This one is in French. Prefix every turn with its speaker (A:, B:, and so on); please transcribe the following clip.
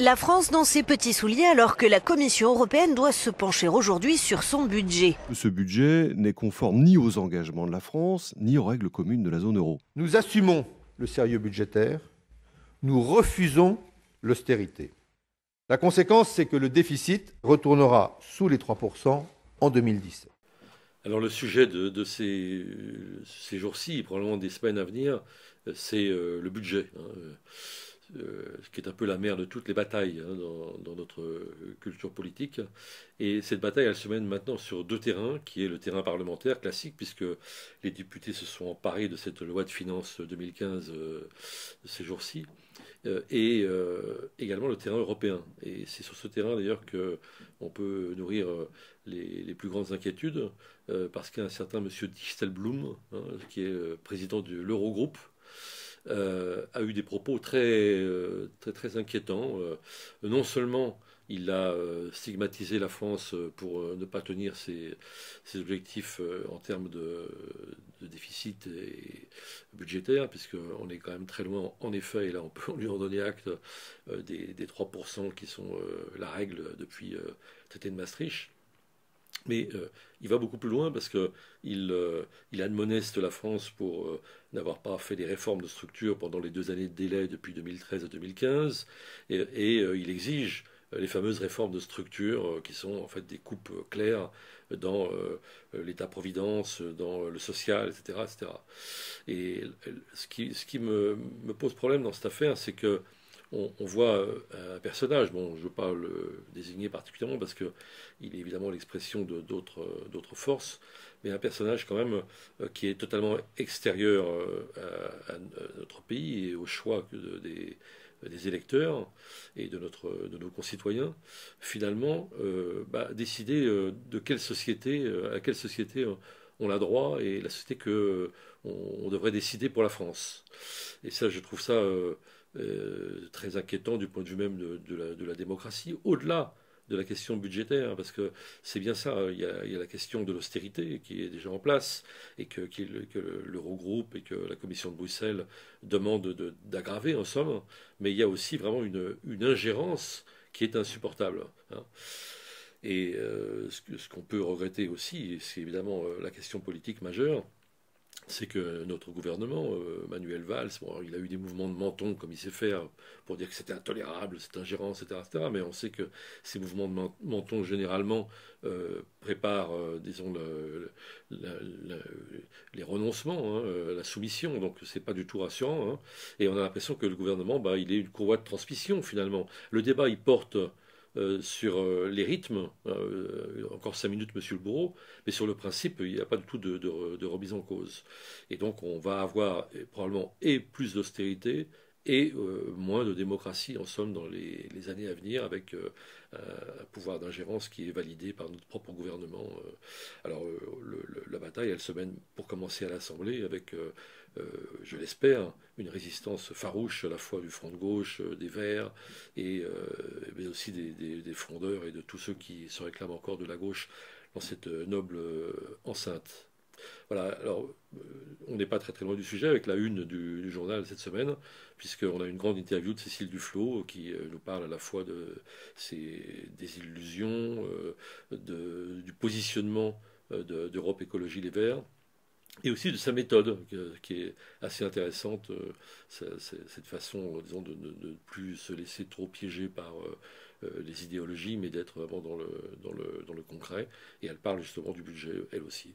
A: La France dans ses petits souliers alors que la Commission européenne doit se pencher aujourd'hui sur son budget.
B: Ce budget n'est conforme ni aux engagements de la France, ni aux règles communes de la zone euro.
C: Nous assumons le sérieux budgétaire, nous refusons l'austérité. La conséquence, c'est que le déficit retournera sous les 3% en 2017.
D: Alors le sujet de ces jours-ci, probablement des semaines à venir, c'est le budget, ce qui est un peu la mère de toutes les batailles dans notre culture politique. Et cette bataille, elle se mène maintenant sur deux terrains, qui est le terrain parlementaire classique, puisque les députés se sont emparés de cette loi de finances 2015 ces jours-ci, et également le terrain européen. Et c'est sur ce terrain d'ailleurs qu'on peut nourrir les plus grandes inquiétudes, parce qu'un certain monsieur Dijsselbloem, qui est président de l'Eurogroupe, a eu des propos très inquiétants. Non seulement il a stigmatisé la France pour ne pas tenir ses objectifs en termes de déficit et budgétaire, puisqu'on est quand même très loin, en effet, et là on peut lui en donner acte, des 3% qui sont la règle depuis le traité de Maastricht. Mais il va beaucoup plus loin parce qu'il admoneste la France pour n'avoir pas fait des réformes de structure pendant les 2 années de délai depuis 2013 à 2015. Il exige les fameuses réformes de structure qui sont en fait des coupes claires dans l'État-providence, dans le social, etc., etc. Et ce qui me pose problème dans cette affaire, c'est que on voit un personnage, bon, je ne veux pas le désigner particulièrement parce qu'il est évidemment l'expression d'autres forces, mais un personnage quand même qui est totalement extérieur à notre pays et au choix des électeurs et de nos concitoyens, finalement, décider de quelle société, à quelle société on a droit et la société que on devrait décider pour la France. Et ça, je trouve ça très inquiétant du point de vue même de la démocratie, au-delà de la question budgétaire, parce que c'est bien ça, il y a la question de l'austérité qui est déjà en place, et que l'Eurogroupe et que la Commission de Bruxelles demandent d'aggraver en somme, mais il y a aussi vraiment une ingérence qui est insupportable. Et ce qu'on peut regretter aussi, c'est évidemment la question politique majeure, c'est que notre gouvernement, Manuel Valls, bon, il a eu des mouvements de menton comme il sait faire pour dire que c'était intolérable, cette ingérence, etc., mais on sait que ces mouvements de menton généralement préparent, disons, les renoncements, la soumission, donc c'est pas du tout rassurant. Et on a l'impression que le gouvernement, il est une courroie de transmission finalement. Le débat, il porte sur les rythmes, encore 5 minutes, monsieur le bourreau, mais sur le principe, il n'y a pas du tout de remise en cause. Et donc, on va avoir probablement et plus d'austérité et moins de démocratie, en somme, dans les années à venir, avec un pouvoir d'ingérence qui est validé par notre propre gouvernement. Alors, la bataille, elle se mène pour commencer à l'Assemblée, avec, je l'espère, une résistance farouche à la fois du front de gauche, des Verts, mais aussi des frondeurs et de tous ceux qui se réclament encore de la gauche dans cette noble enceinte. Voilà, alors on n'est pas très loin du sujet avec la une du journal cette semaine, puisqu'on a une grande interview de Cécile Duflot qui nous parle à la fois de ses désillusions, du positionnement d'Europe Écologie Les Verts, et aussi de sa méthode, qui est assez intéressante, cette façon, disons, de ne plus se laisser trop piéger par les idéologies, mais d'être vraiment dans le concret. Et elle parle justement du budget, elle aussi.